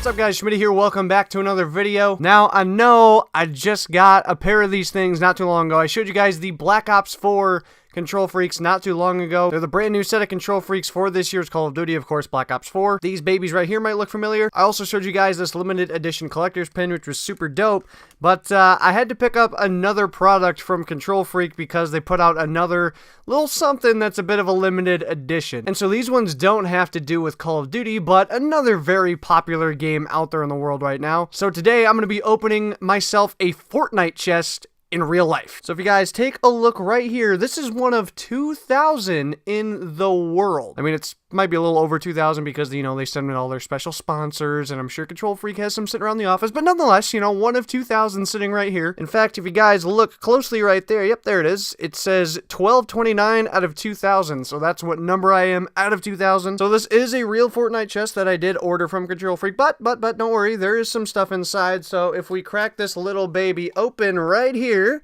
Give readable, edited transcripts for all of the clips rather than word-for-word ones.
up, guys? Schmitty here. Welcome back to another video. Now, I know I just got a pair of these things not too long ago. I showed you guys the Black Ops 4 Kontrol Freeks not too long ago. They're the brand new set of Kontrol Freeks for this year's Call of Duty, of course, Black Ops 4. These babies right here might look familiar. I also showed you guys this limited edition collector's pin, which was super dope, but I had to pick up another product from Kontrol Freek because they put out another little something that's a bit of a limited edition. And so these ones don't have to do with Call of Duty, but another very popular game out there in the world right now. So today I'm going to be opening myself a Fortnite chest in real life. So if you guys take a look right here, this is one of 2,000 in the world. I mean, it's might be a little over 2,000 because, you know, they send in all their special sponsors, and I'm sure Kontrol Freek has some sitting around the office, but nonetheless, you know, one of 2,000 sitting right here. In fact, if you guys look closely right there, yep, there it is. It says 1229 out of 2,000, so that's what number I am out of 2,000. So this is a real Fortnite chest that I did order from Kontrol Freek, but don't worry, there is some stuff inside. So if we crack this little baby open right here,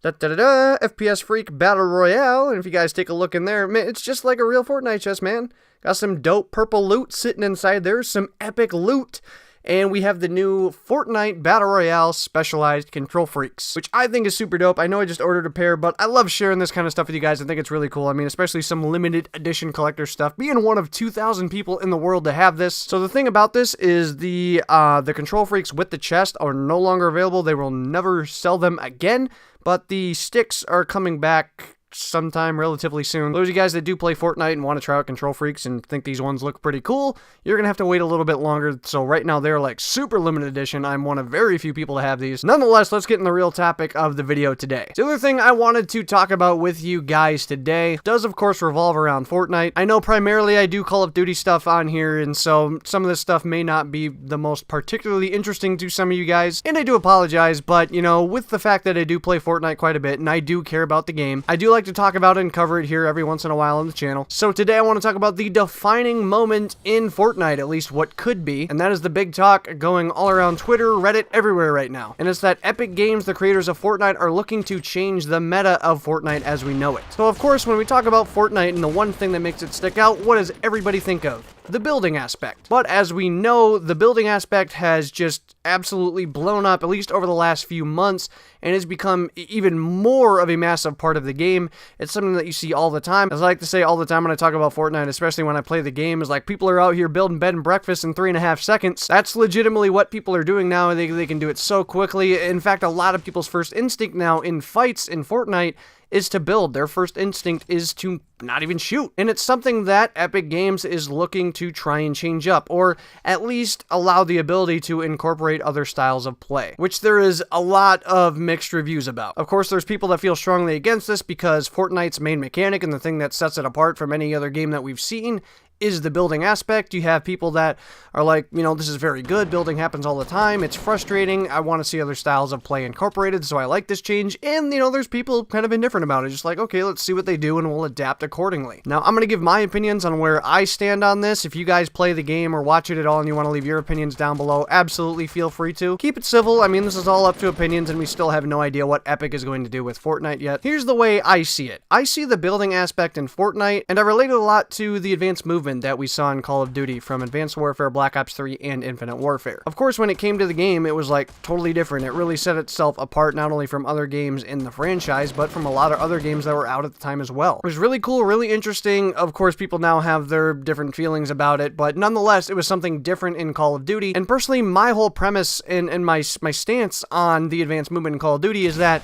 FPS Freak Battle Royale, and if you guys take a look in there, man, it's just like a real Fortnite chest, man. Got some dope purple loot sitting inside there, some epic loot, and we have the new Fortnite Battle Royale Specialized Kontrol Freeks, which I think is super dope. I know I just ordered a pair, but I love sharing this kind of stuff with you guys. I think it's really cool. I mean, especially some limited edition collector stuff, being one of 2,000 people in the world to have this. So the thing about this is the Kontrol Freeks with the chest are no longer available. They will never sell them again. But the sticks are coming back sometime relatively soon. Those of you guys that do play Fortnite and want to try out Kontrol Freeks and think these ones look pretty cool, you're gonna have to wait a little bit longer. So right now they're like super limited edition. I'm one of very few people to have these. Nonetheless, let's get in the real topic of the video today. The other thing I wanted to talk about with you guys today does of course revolve around Fortnite. I know primarily I do Call of Duty stuff on here, and so some of this stuff may not be the most particularly interesting to some of you guys, and I do apologize, but you know, with the fact that I do play Fortnite quite a bit and I do care about the game, I do like to talk about it and cover it here every once in a while on the channel. So today I want to talk about the defining moment in Fortnite, at least what could be, and that is the big talk going all around Twitter, Reddit, everywhere right now. And it's that Epic Games, the creators of Fortnite, are looking to change the meta of Fortnite as we know it. So of course, when we talk about Fortnite and the one thing that makes it stick out, what does everybody think of? The building aspect. But as we know, the building aspect has just absolutely blown up, at least over the last few months, and has become even more of a massive part of the game. It's something that you see all the time. As I like to say all the time when I talk about Fortnite, especially when I play the game, is like people are out here building bed and breakfast in 3.5 seconds. That's legitimately what people are doing now, and they can do it so quickly. In fact, a lot of people's first instinct now in fights in Fortnite is to build. Their first instinct is to not even shoot. And it's something that Epic Games is looking to try and change up, or at least allow the ability to incorporate other styles of play, which there is a lot of mixed reviews about. Of course, there's people that feel strongly against this because Fortnite's main mechanic and the thing that sets it apart from any other game that we've seen is the building aspect. You have people that are like, you know, this is very good, building happens all the time, it's frustrating, I want to see other styles of play incorporated, so I like this change. And, you know, there's people kind of indifferent about it, just like, okay, let's see what they do and we'll adapt accordingly. Now, I'm going to give my opinions on where I stand on this. If you guys play the game or watch it at all and you want to leave your opinions down below, absolutely feel free to. Keep it civil. I mean, this is all up to opinions, and we still have no idea what Epic is going to do with Fortnite yet. Here's the way I see it. I see the building aspect in Fortnite, and I relate it a lot to the advanced movement that we saw in Call of Duty from Advanced Warfare, Black Ops 3, and Infinite Warfare. Of course, when it came to the game, it was like totally different. It really set itself apart not only from other games in the franchise, but from a lot of other games that were out at the time as well. It was really cool, really interesting. Of course, people now have their different feelings about it, but nonetheless, it was something different in Call of Duty. And personally, my whole premise and my stance on the advanced movement in Call of Duty is that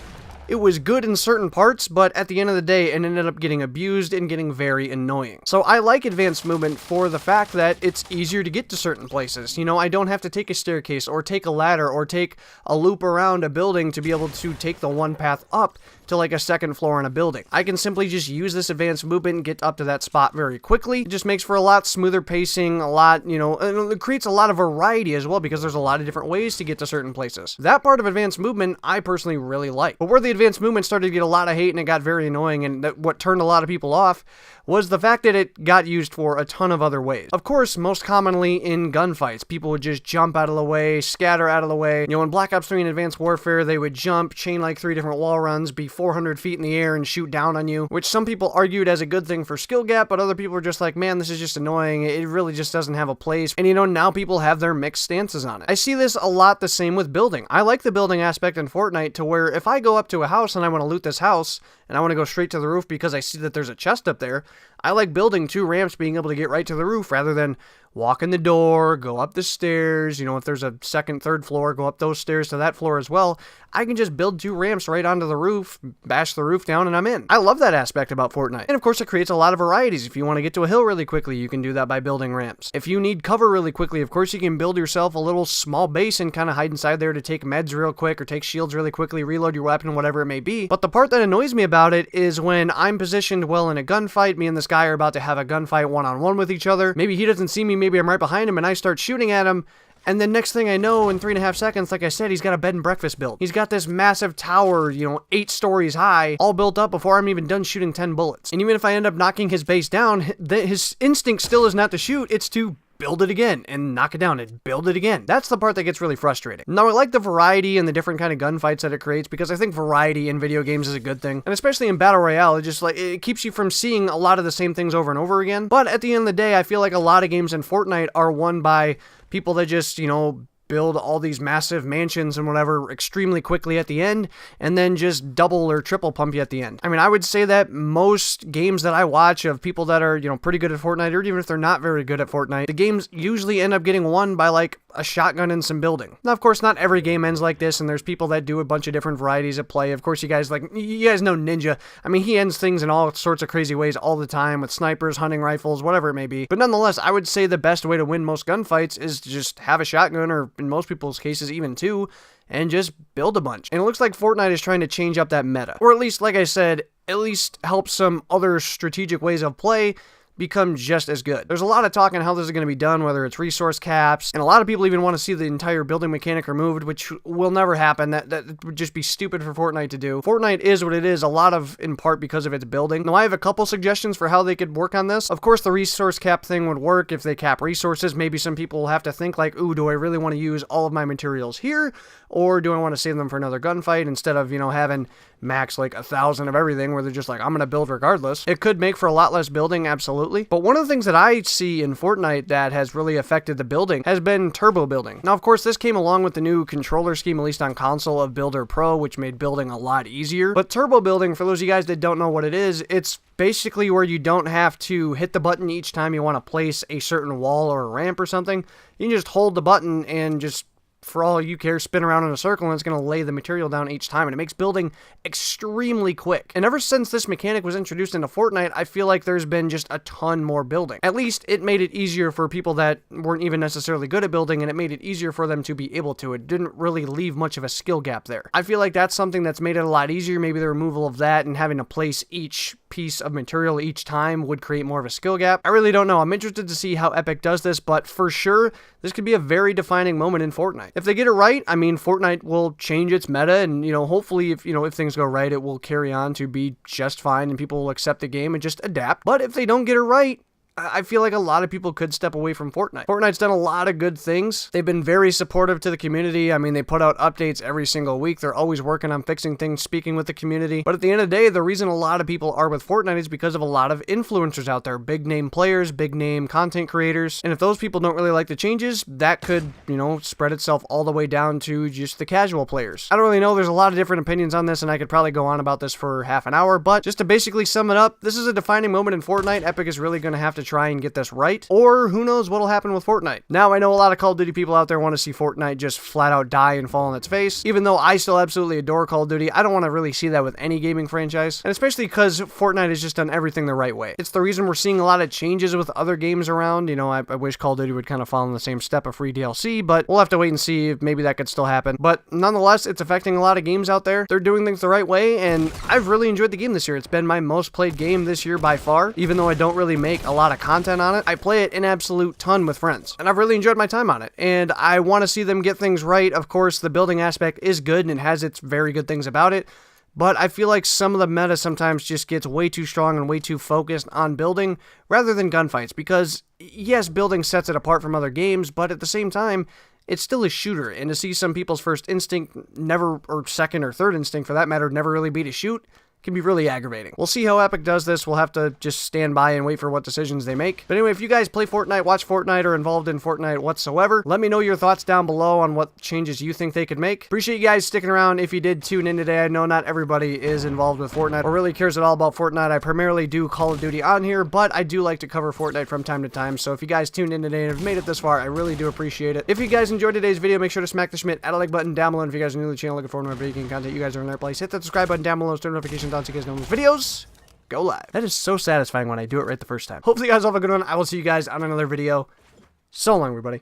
it was good in certain parts, but at the end of the day, it ended up getting abused and getting very annoying. So I like advanced movement for the fact that it's easier to get to certain places. You know, I don't have to take a staircase or take a ladder or take a loop around a building to be able to take the one path up to like a second floor in a building. I can simply just use this advanced movement and get up to that spot very quickly. It just makes for a lot smoother pacing, a lot, you know, and it creates a lot of variety as well because there's a lot of different ways to get to certain places. That part of advanced movement I personally really like. But where the advanced movement started to get a lot of hate and it got very annoying, and what turned a lot of people off was the fact that it got used for a ton of other ways. Of course, most commonly in gunfights, people would just jump out of the way, scatter out of the way. You know, in Black Ops 3 and Advanced Warfare, they would jump, chain like 3 different wall runs, be 400 feet in the air and shoot down on you, which some people argued as a good thing for skill gap, but other people were just like, man, this is just annoying. It really just doesn't have a place. And you know, now people have their mixed stances on it. I see this a lot the same with building. I like the building aspect in Fortnite to where if I go up to a house and I want to loot this house, and I want to go straight to the roof because I see that there's a chest up there, I like building 2 ramps, being able to get right to the roof rather than walk in the door, go up the stairs. You know, if there's a second, third floor, go up those stairs to that floor as well. I can just build 2 ramps right onto the roof, bash the roof down, and I'm in. I love that aspect about Fortnite. And of course, it creates a lot of varieties. If you want to get to a hill really quickly, you can do that by building ramps. If you need cover really quickly, of course, you can build yourself a little small base and kind of hide inside there to take meds real quick or take shields really quickly, reload your weapon, whatever it may be. But the part that annoys me about it is when I'm positioned well in a gunfight, me and this guy are about to have a gunfight one-on-one with each other. Maybe he doesn't see me, maybe I'm right behind him, and I start shooting at him. And then next thing I know, in 3.5 seconds, like I said, he's got a bed and breakfast built. He's got this massive tower, you know, 8 stories high, all built up before I'm even done shooting 10 bullets. And even if I end up knocking his base down, his instinct still is not to shoot, it's to build it again and knock it down and build it again. That's the part that gets really frustrating. Now, I like the variety and the different kind of gunfights that it creates because I think variety in video games is a good thing. And especially in Battle Royale, it keeps you from seeing a lot of the same things over and over again. But at the end of the day, I feel like a lot of games in Fortnite are won by people that just, you know, build all these massive mansions and whatever extremely quickly at the end, and then just double or triple pump you at the end. I mean, I would say that most games that I watch of people that are, you know, pretty good at Fortnite, or even if they're not very good at Fortnite, the games usually end up getting won by like a shotgun and some building. Now, of course, not every game ends like this, and there's people that do a bunch of different varieties of play. Of course, you guys know Ninja. I mean, he ends things in all sorts of crazy ways all the time with snipers, hunting rifles, whatever it may be. But nonetheless, I would say the best way to win most gunfights is to just have a shotgun, or in most people's cases, even 2, and just build a bunch. And it looks like Fortnite is trying to change up that meta. Or at least, like I said, at least help some other strategic ways of play become just as good. There's a lot of talk on how this is going to be done, whether it's resource caps, and a lot of people even want to see the entire building mechanic removed, which will never happen. That would just be stupid for Fortnite to do. Fortnite is what it is, a lot of in part because of its building. Now, I have a couple suggestions for how they could work on this. Of course, the resource cap thing would work if they cap resources. Maybe some people will have to think like, ooh, do I really want to use all of my materials here, or do I want to save them for another gunfight instead of, you know, having max like 1,000 of everything where they're just like, I'm going to build regardless. It could make for a lot less building, absolutely. But one of the things that I see in Fortnite that has really affected the building has been turbo building. Now, of course, this came along with the new controller scheme, at least on console, of Builder Pro, which made building a lot easier. But turbo building, for those of you guys that don't know what it is, it's basically where you don't have to hit the button each time you want to place a certain wall or a ramp or something. You can just hold the button and just, for all you care, spin around in a circle, and it's going to lay the material down each time, and it makes building extremely quick. And ever since this mechanic was introduced into Fortnite, I feel like there's been just a ton more building. At least it made it easier for people that weren't even necessarily good at building, and it made it easier for them to be able to. It didn't really leave much of a skill gap there. I feel like that's something that's made it a lot easier. Maybe the removal of that and having to place each piece of material each time would create more of a skill gap. I really don't know. I'm interested to see how Epic does this, but for sure, this could be a very defining moment in Fortnite. If they get it right, I mean, Fortnite will change its meta, and, you know, hopefully, if things go right, it will carry on to be just fine, and people will accept the game and just adapt. But if they don't get it right, I feel like a lot of people could step away from Fortnite. Fortnite's done a lot of good things. They've been very supportive to the community. I mean, they put out updates every single week. They're always working on fixing things, speaking with the community. But at the end of the day, the reason a lot of people are with Fortnite is because of a lot of influencers out there. Big name players, big name content creators. And if those people don't really like the changes, that could, spread itself all the way down to just the casual players. I don't really know. There's a lot of different opinions on this, and I could probably go on about this for half an hour. But just to basically sum it up, this is a defining moment in Fortnite. Epic is really going to have to try and get this right, or who knows what'll happen with Fortnite. Now, I know a lot of Call of Duty people out there want to see Fortnite just flat out die and fall on its face. Even though I still absolutely adore Call of Duty, I don't want to really see that with any gaming franchise, and especially because Fortnite has just done everything the right way. It's the reason we're seeing a lot of changes with other games around. I wish Call of Duty would kind of follow in the same step of free DLC, but we'll have to wait and see if maybe that could still happen. But nonetheless, it's affecting a lot of games out there. They're doing things the right way, and I've really enjoyed the game this year. It's been my most played game this year by far, even though I don't really make a lot of content on it. I play it an absolute ton with friends, and I've really enjoyed my time on it, and I want to see them get things right. Of course, the building aspect is good, and it has its very good things about it, but I feel like some of the meta sometimes just gets way too strong and way too focused on building rather than gunfights, because yes, building sets it apart from other games, but at the same time, it's still a shooter, and to see some people's first instinct never, or second or third instinct for that matter, never really be to shoot, can be really aggravating. We'll see how Epic does this. We'll have to just stand by and wait for what decisions they make. But anyway, if you guys play Fortnite, watch Fortnite, or involved in Fortnite whatsoever, let me know your thoughts down below on what changes you think they could make. Appreciate you guys sticking around. If you did tune in today, I know not everybody is involved with Fortnite or really cares at all about Fortnite. I primarily do Call of Duty on here, but I do like to cover Fortnite from time to time. So if you guys tuned in today and have made it this far, I really do appreciate it. If you guys enjoyed today's video, make sure to smack the Schmidt, add a like button down below. And if you guys are new to the channel looking for more video content, you guys are in their place. Hit that subscribe button down below, turn notifications on so you guys know when videos go live. That is so satisfying when I do it right the first time. Hopefully you guys all have a good one. I will see you guys on another video. So long, everybody.